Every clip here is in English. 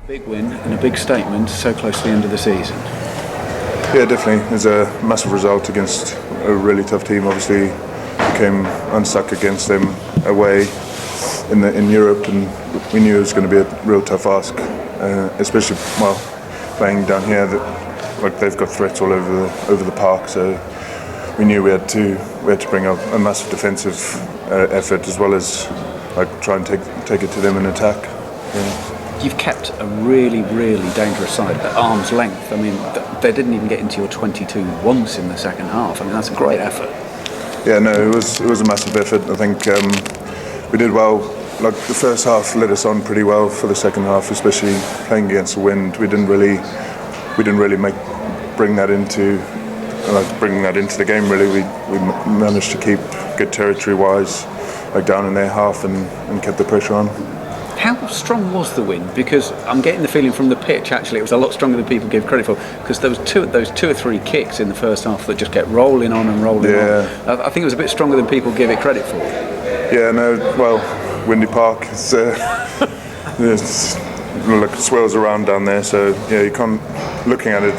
Big win and a big statement so close to the end of the season. Yeah, definitely. It's a massive result against a really tough team. Obviously, we came unstuck against them away in Europe, and we knew it was going to be a real tough ask, especially playing down here. Like they've got threats all over the park, so we knew we had to bring up a massive defensive effort as well as try and take it to them in attack. Yeah. You've kept a really, really dangerous side at arm's length. I mean, they didn't even get into your 22 once in the second half. I mean, that's a great effort. Yeah, no, it was a massive effort. I think we did well. Like the first half led us on pretty well for the second half, especially playing against the wind. We didn't really bring that into the game. Really, we managed to keep good territory-wise, down in their half, and kept the pressure on. How strong was the wind? Because I'm getting the feeling from the pitch, actually, it was a lot stronger than people give credit for. Because there was those two or three kicks in the first half that just kept rolling on and rolling on. I think it was a bit stronger than people give it credit for. Yeah, no, well, Windy Park, it's like it swirls around down there. So yeah, you can't. Looking at it,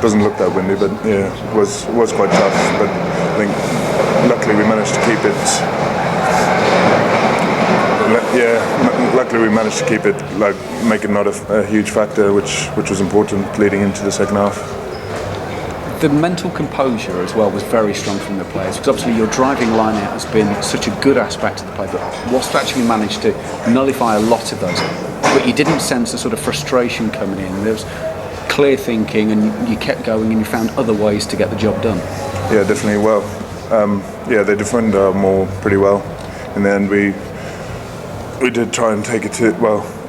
doesn't look that windy, but yeah, it was quite tough. But I think luckily we managed to keep it. Luckily we managed to keep it, make it not a huge factor, which was important leading into the second half. The mental composure as well was very strong from the players, because obviously your driving line-out has been such a good aspect of the play, but Wasps actually managed to nullify a lot of those. But you didn't sense a sort of frustration coming in. There was clear thinking, and you kept going, and you found other ways to get the job done. Yeah, definitely. Well, they defended our maul pretty well. In the end, we did try and take it to,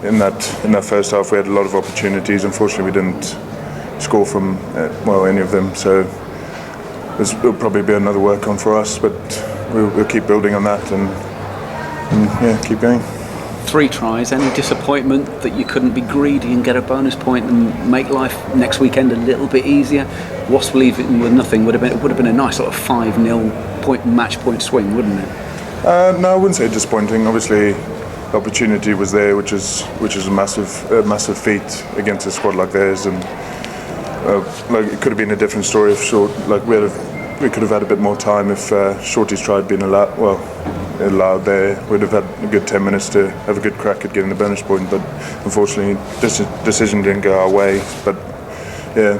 in that first half we had a lot of opportunities. Unfortunately we didn't score from any of them, so it'll probably be another work on for us, but we'll keep building on that and keep going. 3 tries, any disappointment that you couldn't be greedy and get a bonus point and make life next weekend a little bit easier? Wasps leaving with nothing would have been a nice sort of 5-0 match point swing, wouldn't it? No, I wouldn't say disappointing. Obviously the opportunity was there, which is a massive feat against a squad like theirs, and it could have been a different story if we could have had a bit more time if Shorty's tried being allowed there. We'd have had a good 10 minutes to have a good crack at getting the bonus point, but unfortunately this decision didn't go our way. But yeah,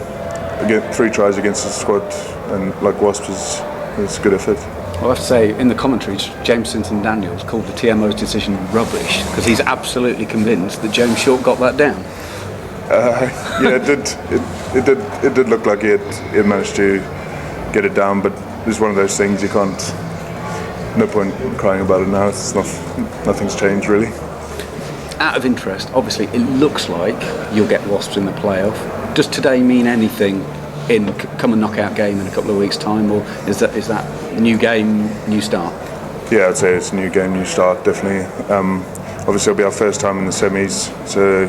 again, 3 tries against the squad and Wasps is a good effort. Well, I have to say, in the commentaries, James Daniels called the TMO's decision rubbish because he's absolutely convinced that James Short got that down. Yeah, it did look like he had managed to get it down, but it's one of those things you can't. No point crying about it now. Nothing's changed really. Out of interest, obviously, it looks like you'll get Wasps in the playoff. Does today mean anything in come a knockout game in a couple of weeks' time, or is that new game, new start? Yeah, I'd say it's a new game, new start, definitely. Obviously, it'll be our first time in the semis, so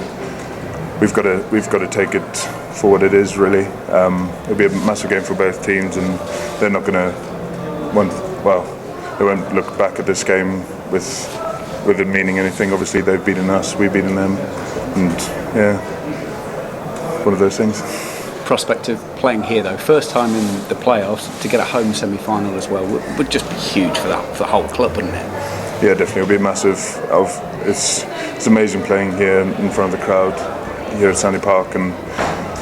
we've got to take it for what it is. Really, it'll be a massive game for both teams, and they're not going to they won't look back at this game with it meaning anything. Obviously, they've beaten us, we've beaten them, and yeah, one of those things. Prospect of playing here though, first time in the playoffs, to get a home semi-final as well would just be huge for the whole club, wouldn't it? Yeah, definitely, it'll be massive. It's amazing playing here in front of the crowd here at Sandy Park, and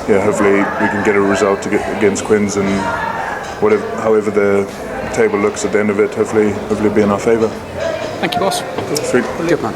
yeah, hopefully we can get a result against Quins, and however the table looks at the end of it, hopefully be in our favour. Thank you, boss. Sweet. Good man.